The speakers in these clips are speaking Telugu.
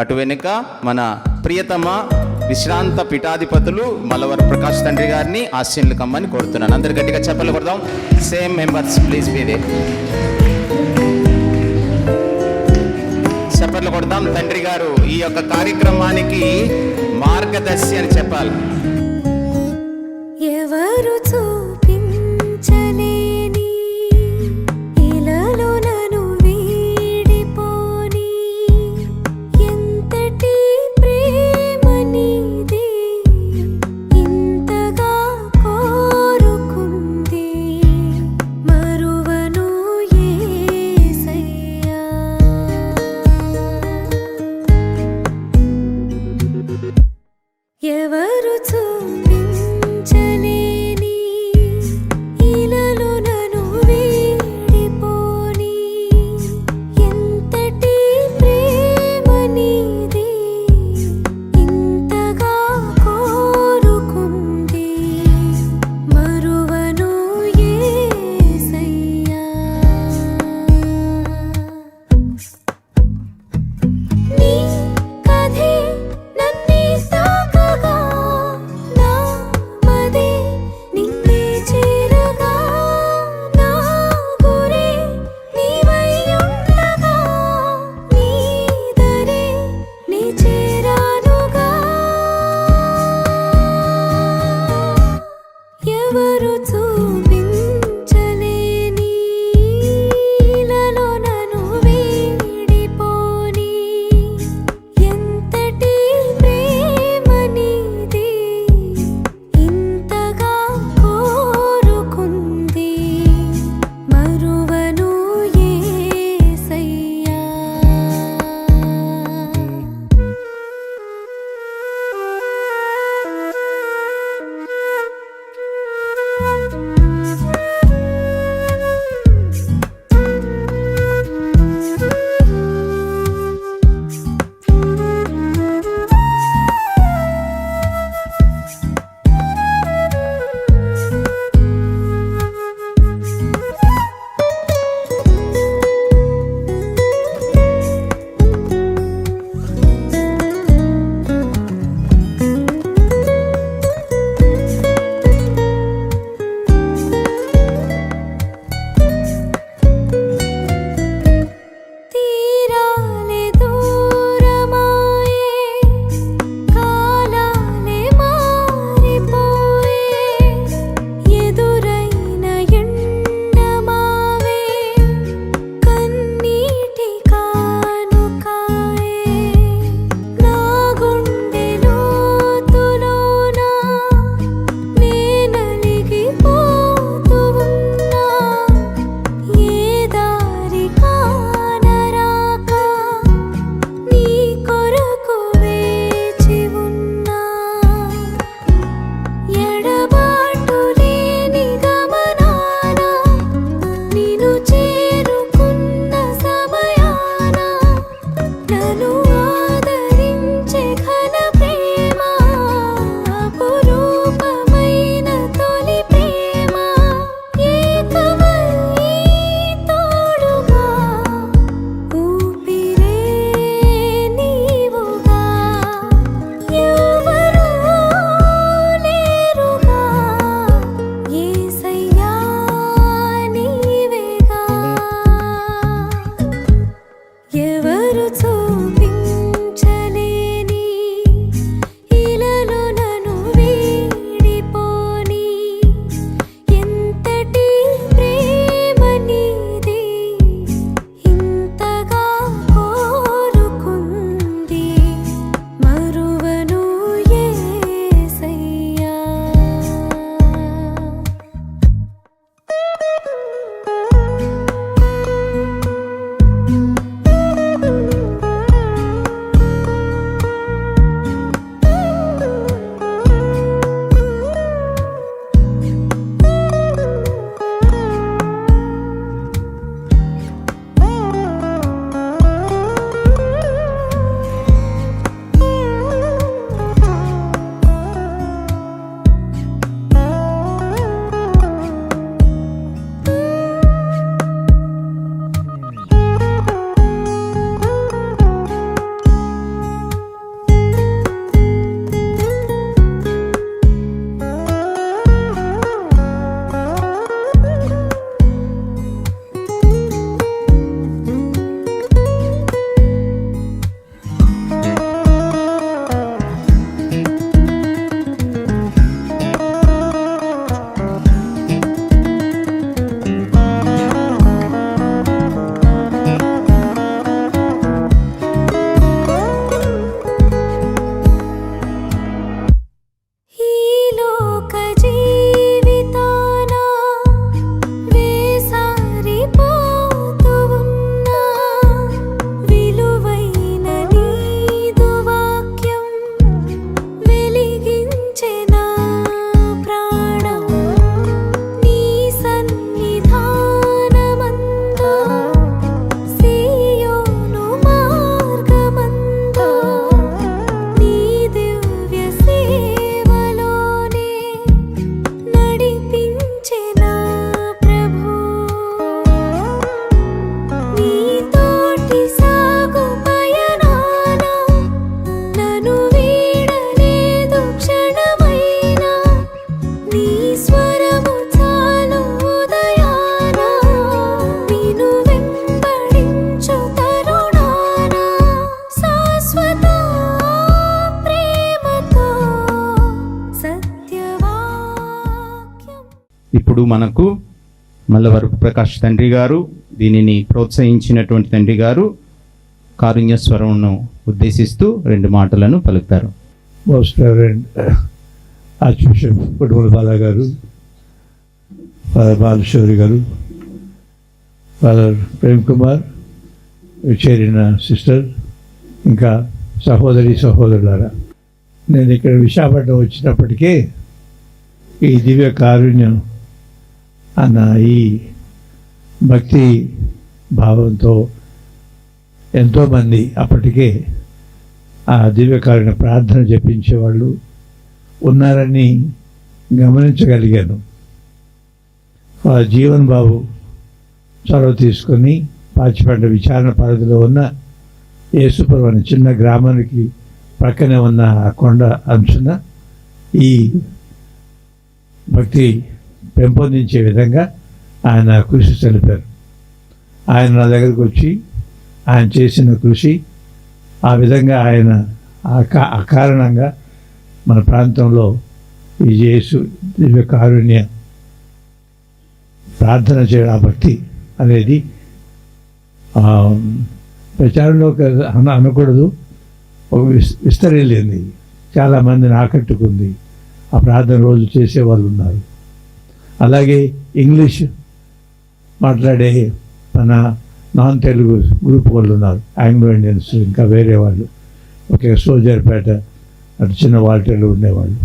అటు వెనుక మన ప్రియతమ విశ్రాంత పీఠాధిపతులు మల్లవర ప్రకాష్ తండ్రి గారిని ఆశీనులు కమ్మని కోరుతున్నాను. అందరు గట్టిగా చెప్పలు కొడదాం. Same members please be there. చెప్పలు కొడదాం. తండ్రి గారు ఈ యొక్క కార్యక్రమానికి మార్గదర్శి అని చెప్పాలి. ఎవరు చూపించలేని ఇలాలో నన్ను వీడిపోని ఎంతటి ప్రేమ నీది ఇంతగా కోరుకుంది మరువను యేసయ్యా. ఎవరు చూపించలేని ఇప్పుడు మనకు మల్లవరపు ప్రకాష్ తండ్రి గారు, దీనిని ప్రోత్సహించినటువంటి తండ్రి గారు కారుణ్య స్వరంను ఉద్దేశిస్తూ 2 మాటలను పలుకుతారు. మోస్ట్ రెవరెండ్ ఆర్చ్బిషప్ కుటుంబ బాలా గారు, ఫాదర్ బాలశౌరి గారు, ఫాదర్ ప్రేమ్ కుమార్, చేరిన సిస్టర్, ఇంకా సహోదరులారా, నేను ఇక్కడ విశాఖపట్నం వచ్చినప్పటికీ ఈ దివ్య కారుణ్యం అన్న ఈ భక్తి భావంతో ఎంతోమంది అప్పటికే ఆ దివ్యకారుణ్య ప్రార్థన జపించేవాళ్ళు ఉన్నారని గమనించగలిగాను. జీవన్ బాబు చొరవ తీసుకొని పాచిపంట విచారణ పరిధిలో ఉన్న యేసుపురం అనే చిన్న గ్రామానికి పక్కనే ఉన్న ఆ కొండ అంచున ఈ భక్తి పెంపొందించే విధంగా ఆయన కృషి తెలిపారు. ఆయన నా దగ్గరకు వచ్చి ఆయన చేసిన కృషి, ఆ విధంగా ఆయన అకారణంగా మన ప్రాంతంలో ఈ యేసు దివ్య కారుణ్య ప్రార్థన చేయడం, ఆ భక్తి అనేది ప్రచారంలోకి అనకూడదు, విస్తరించింది, చాలామందిని ఆకట్టుకుంది. ఆ ప్రార్థన రోజు చేసేవాళ్ళు ఉన్నారు. అలాగే ఇంగ్లీష్ మాట్లాడే మన నాన్ తెలుగు గ్రూప్ వాళ్ళు ఉన్నారు, ఆంగ్లో ఇండియన్స్, ఇంకా వేరే వాళ్ళు, ఒకే సోజర్పేట అటు చిన్న వాల్టర్లు ఉండేవాళ్ళు.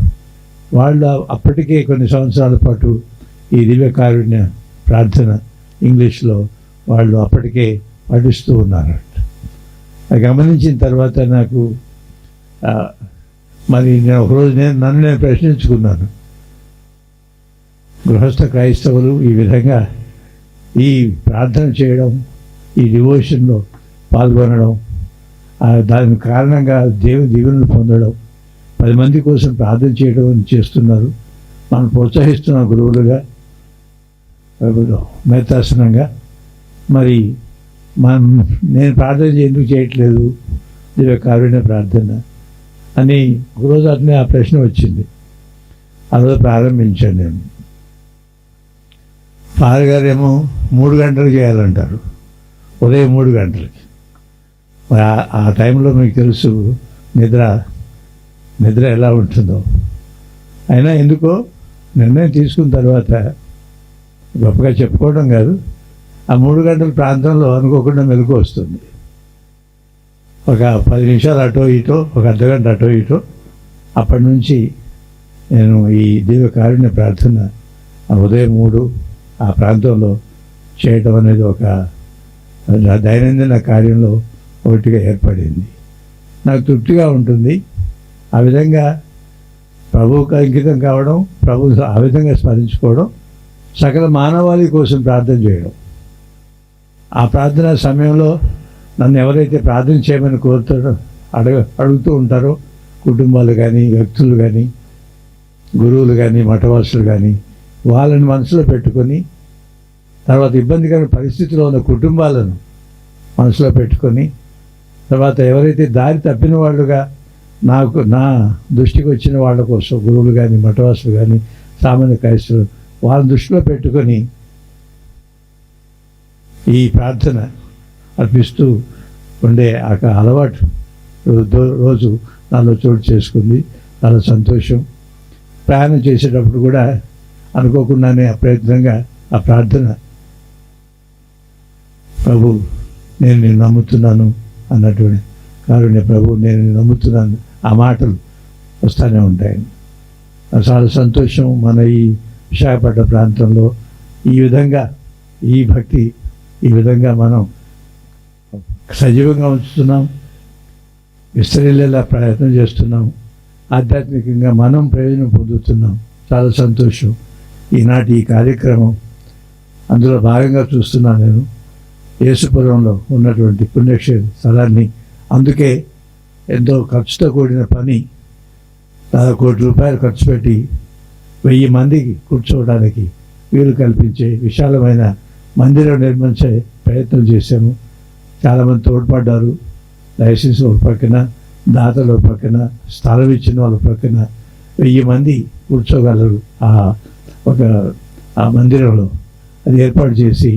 వాళ్ళు అప్పటికే కొన్ని సంవత్సరాల పాటు ఈ దివ్య కారుణ్య ప్రార్థన ఇంగ్లీష్లో వాళ్ళు అప్పటికే పఠిస్తూ ఉన్నారు. అది గమనించిన తర్వాత నాకు మరి నేను ఒకరోజు నన్ను నేను ప్రశ్నించుకున్నాను, గృహస్థ క్రైస్తవులు ఈ విధంగా ఈ ప్రార్థన చేయడం, ఈ డివోషన్లో పాల్గొనడం, దాని కారణంగా దీవెనలు పొందడం, 10 మంది కోసం ప్రార్థన చేయడం చేస్తున్నారు. మనం ప్రోత్సహిస్తున్న గురువులుగా, మేతాసనంగా, మరి నేను ప్రార్థన ఎందుకు చేయట్లేదు దివ్య కారుణ్య ప్రార్థన అని ఒకరోజు అట్నే ఆ ప్రశ్న వచ్చింది. ఆ రోజు ప్రారంభించాను నేను. ఫాదర్ గారు ఏమో 3 గంటలకు చేయాలంటారు, ఉదయం 3 గంటలకి. ఆ టైంలో మీకు తెలుసు నిద్ర ఎలా ఉంటుందో. అయినా ఎందుకో నిర్ణయం తీసుకున్న తర్వాత గొప్పగా చెప్పుకోవడం కాదు, ఆ 3 గంటల ప్రాంతంలో అనుకోకుండా మెలకు వస్తుంది. ఒక 10 నిమిషాలు అటో ఇటో, ఒక అర్ధగంట అటో ఇటో. అప్పటి నుంచి నేను ఈ దివ్య కారుణ్య ప్రార్థన ఉదయం 3 ఆ ప్రాంతంలో చేయటం అనేది ఒక దైనందిన కార్యంలో ఒకటిగా ఏర్పడింది. నాకు తృప్తిగా ఉంటుంది. ఆ విధంగా ప్రభువుకు అంకితం కావడం, ప్రభు ఆ విధంగా స్మరించుకోవడం, సకల మానవాళి కోసం ప్రార్థన చేయడం. ఆ ప్రార్థన సమయంలో నన్ను ఎవరైతే ప్రార్థన చేయమని కోరుతారో అడుగుతూ ఉంటారో, కుటుంబాలు కానీ, వ్యక్తులు కానీ, గురువులు కానీ, మఠవాసులు కానీ, వాళ్ళని మనసులో పెట్టుకొని, తర్వాత ఇబ్బందికర పరిస్థితిలో ఉన్న కుటుంబాలను మనసులో పెట్టుకొని, తర్వాత ఎవరైతే దారి తప్పిన వాళ్ళుగా నా దృష్టికి వచ్చిన వాళ్ళ కోసం గురువులు కానీ, మఠవాసులు కానీ, సామాన్య క్రైస్తవులు, వాళ్ళని దృష్టిలో పెట్టుకొని ఈ ప్రార్థన అర్పిస్తూ ఉండే ఆ అలవాటు రోజు నాలో చోటు చేసుకుంది. చాలా సంతోషం. ప్రయాణం చేసేటప్పుడు కూడా అనుకోకుండానే అప్రయత్నంగా ఆ ప్రార్థన, ప్రభు నేను నిన్ను నమ్ముతున్నాను అన్నటువంటి కారుణ్య ప్రభు నేను నిన్ను నమ్ముతున్నాను, ఆ మాటలు వస్తూనే ఉంటాయి. చాలా సంతోషం. మన ఈ విశాఖపట్నం ప్రాంతంలో ఈ విధంగా ఈ భక్తి ఈ విధంగా మనం సజీవంగా ఉంచుతున్నాం, విస్తరిల్లేలా ప్రయత్నం చేస్తున్నాం, ఆధ్యాత్మికంగా మనం ప్రయోజనం పొందుతున్నాం. చాలా సంతోషం. ఈనాటి ఈ కార్యక్రమం అందులో భాగంగా చూస్తున్నాను నేను. యేసుపురంలో ఉన్నటువంటి పుణ్యక్షేత్ర స్థలాన్ని, అందుకే ఎంతో ఖర్చుతో కూడిన పని, 10 కోట్ల రూపాయలు ఖర్చు పెట్టి 1000 మందికి కూర్చోవడానికి వీలు కల్పించే విశాలమైన మందిరం నిర్మించే ప్రయత్నం చేశాము. చాలామంది తోడ్పడ్డారు. లైసెన్స్ ఒక పక్కన, దాతలు ఒక పక్కన, స్థలం ఇచ్చిన వాళ్ళ పక్కన 1000 మంది కూర్చోగలరు. ఒక ఆ మందిరంలో అది ఏర్పాటు చేసి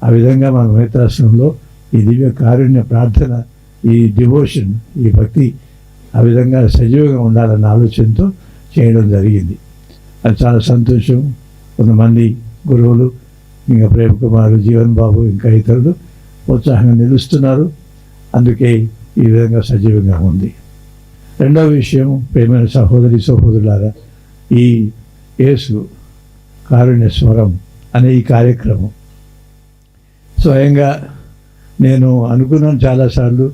ఆ విధంగా మన పవిత్రాశ్రమంలో ఈ దివ్య కారుణ్య ప్రార్థన, ఈ డివోషన్, ఈ భక్తి ఆ విధంగా సజీవంగా ఉండాలన్న ఆలోచనతో చేయడం జరిగింది. అది చాలా సంతోషం. కొంతమంది గురువులు, ఇంకా ప్రేమ్ కుమార్, జీవన్ బాబు, ఇంకా ఇతరులు ఉత్సాహంగా నిలుస్తున్నారు. అందుకే ఈ విధంగా సజీవంగా ఉంది. రెండవ విషయం, ప్రేమైన సహోదరి సహోదరులారా, ఈ యేసు కారుణ్య స్వరం అనే ఈ కార్యక్రమం స్వయంగా నేను అనుకున్నాను చాలాసార్లు,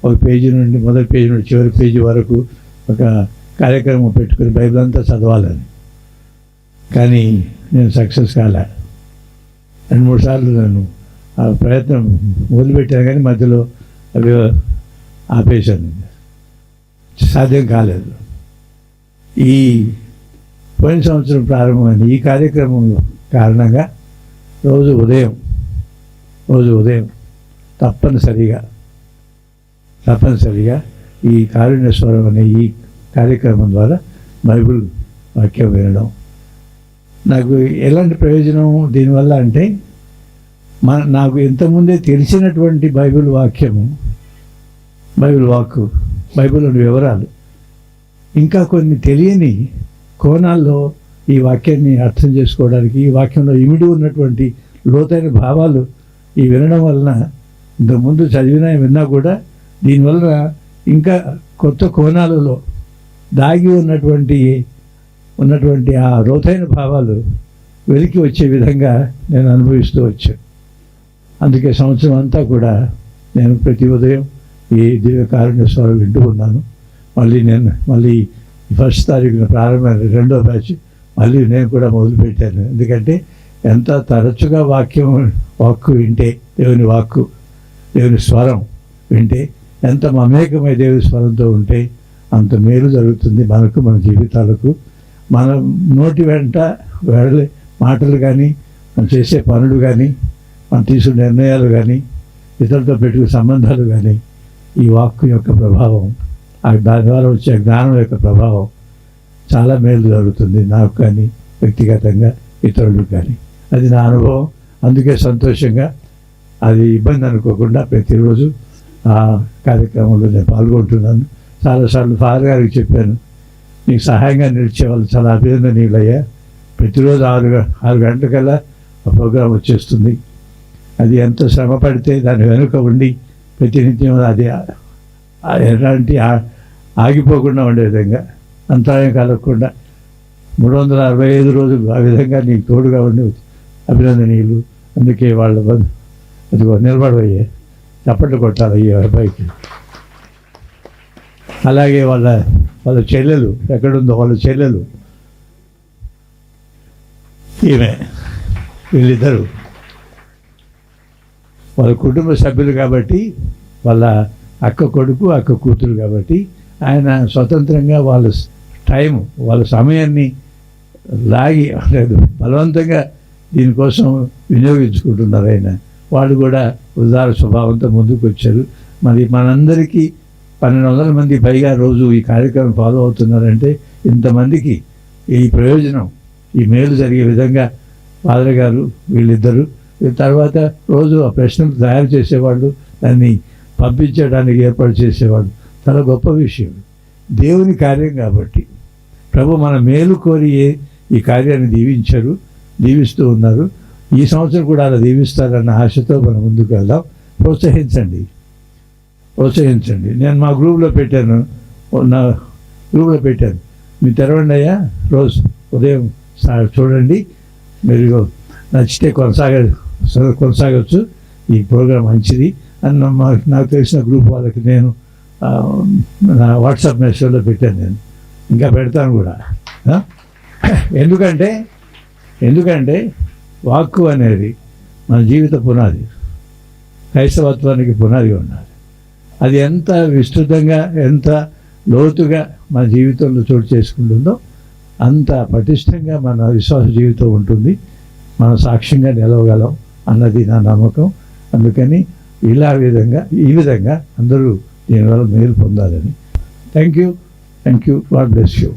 ఒక పేజీ నుండి, మొదటి పేజీ నుండి చివరి పేజీ వరకు ఒక కార్యక్రమం పెట్టుకుని బైబిల్ అంతా చదవాలని. కానీ నేను సక్సెస్ కాలే. 2-3 సార్లు నేను ఆ ప్రయత్నం మొదలుపెట్టాను, కానీ మధ్యలో అవి ఆపేశాను. సాధ్యం కాలేదు. ఈ పోయిన సంవత్సరం ప్రారంభమైన ఈ కార్యక్రమంలో కారణంగా రోజు ఉదయం తప్పనిసరిగా ఈ కారుణ్య స్వరం అనే ఈ కార్యక్రమం ద్వారా బైబిల్ వాక్యం వినడం నాకు ఎలాంటి ప్రయోజనం దీనివల్ల అంటే, నాకు ఇంతకుముందే తెలిసినటువంటి బైబిల్ వాక్యము, బైబిల్లోని వివరాలు, ఇంకా కొన్ని తెలియని కోణాల్లో ఈ వాక్యాన్ని అర్థం చేసుకోవడానికి, ఈ వాక్యంలో ఇమిడి ఉన్నటువంటి లోతైన భావాలు ఈ వినడం వలన, ఇంతకుముందు విన్నా కూడా దీనివల్ల ఇంకా కొత్త కోణాలలో దాగి ఉన్నటువంటి ఆ లోతైన భావాలు వెలికి వచ్చే విధంగా నేను అనుభవిస్తూ వచ్చాను. అందుకే సంవత్సరం అంతా కూడా నేను ప్రతి ఉదయం ఈ దివ్య కారుణ్య స్వరం వింటూ ఉన్నాను. మళ్ళీ 1వ తారీఖున ప్రారంభమైన 2వ బ్యాచ్ మళ్ళీ నేను కూడా మొదలుపెట్టాను. ఎందుకంటే ఎంత తరచుగా వాక్కు వింటే, దేవుని స్వరం వింటే, ఎంత మమేకమై దేవుని స్వరంతో ఉంటే అంత మేలు జరుగుతుంది మనకు, మన జీవితాలకు. మన నోటి వెంట వెళ్ళే మాటలు కానీ, మనం చేసే పనులు కానీ, మనం తీసుకునే నిర్ణయాలు కానీ, ఇతరులతో పెట్టుకునే సంబంధాలు కానీ, ఈ వాక్కు యొక్క ప్రభావం, దాని ద్వారా వచ్చే జ్ఞానం యొక్క ప్రభావం చాలా మేలు జరుగుతుంది నాకు కానీ, వ్యక్తిగతంగా ఇతరులకు కానీ. అది నా అనుభవం. అందుకే సంతోషంగా, అది ఇబ్బంది అనుకోకుండా ప్రతిరోజు ఆ కార్యక్రమంలో నేను పాల్గొంటున్నాను. చాలాసార్లు ఫాదర్ గారికి చెప్పాను, నీకు సహాయంగా నిలిచే వాళ్ళు చాలా అభినందనీయులయ్యా. ప్రతిరోజు 6 గంటలకల్లా ఆ ప్రోగ్రాం వచ్చేస్తుంది. అది ఎంత శ్రమ పడితే దాని వెనుక ఉండి ప్రతినిత్యం అది ఎలాంటి ఆగిపోకుండా ఉండే విధంగా, అంతరాయం కలగకుండా 365 రోజులు ఆ విధంగా నీకు తోడుగా ఉండి అభినందనీయులు. అందుకే వాళ్ళ అదిగో నిలబడవయ్యే, చప్పట్లు కొట్టాలి ఈ అబ్బాయికి. అలాగే వాళ్ళ చెల్లెలు ఎక్కడుందో, వాళ్ళ చెల్లెలు ఈమె, వీళ్ళిద్దరు వాళ్ళ కుటుంబ సభ్యులు కాబట్టి, వాళ్ళ అక్క కొడుకు, అక్క కూతురు కాబట్టి, ఆయన స్వతంత్రంగా వాళ్ళ సమయాన్ని లాగి బలవంతంగా దీనికోసం వినియోగించుకుంటున్నారు. వాళ్ళు కూడా ఉదార స్వభావంతో ముందుకు వచ్చారు. మరి మనందరికీ 1200 మంది పైగా రోజు ఈ కార్యక్రమం ఫాలో అవుతున్నారంటే, ఇంతమందికి ఈ ప్రయోజనం, ఈ మేలు జరిగే విధంగా ఫాదర్ గారు, వీళ్ళిద్దరూ, తర్వాత రోజు ఆ ప్రశ్నలు తయారు చేసేవాళ్ళు, దాన్ని పంపించడానికి ఏర్పాటు చేసేవాళ్ళు. చాలా గొప్ప విషయం, దేవుని కార్యం కాబట్టి. ప్రభు మన మేలు కోరి ఈ కార్యాన్ని దీవిస్తూ ఉన్నారు. ఈ సంవత్సరం కూడా అలా దీవిస్తారన్న ఆశతో మనం ముందుకు వెళ్దాం. ప్రోత్సహించండి. నేను మా గ్రూప్లో పెట్టాను, మీరు తెరవండి అయ్యా, రోజు ఉదయం చూడండి, మీరు నచ్చితే కొనసాగవచ్చు, ఈ ప్రోగ్రాం మంచిది అని నాకు తెలిసిన గ్రూప్ వాళ్ళకి నేను నా వాట్సాప్ మెసేజ్లో పెట్టాను. నేను ఇంకా పెడతాను కూడా. ఎందుకంటే వాక్కు అనేది మన జీవిత పునాది, క్రైస్తవత్వానికి పునాది ఉండాలి. అది ఎంత విస్తృతంగా, ఎంత లోతుగా మన జీవితంలో చోటు చేసుకుంటుందో అంత పటిష్టంగా మన విశ్వాస జీవితం ఉంటుంది, మనం సాక్ష్యంగా నిలవగలం అన్నది నా నమ్మకం. అందుకని ఈ విధంగా అందరూ దీనివల్ల మేలు పొందాలని. Thank you. God bless you.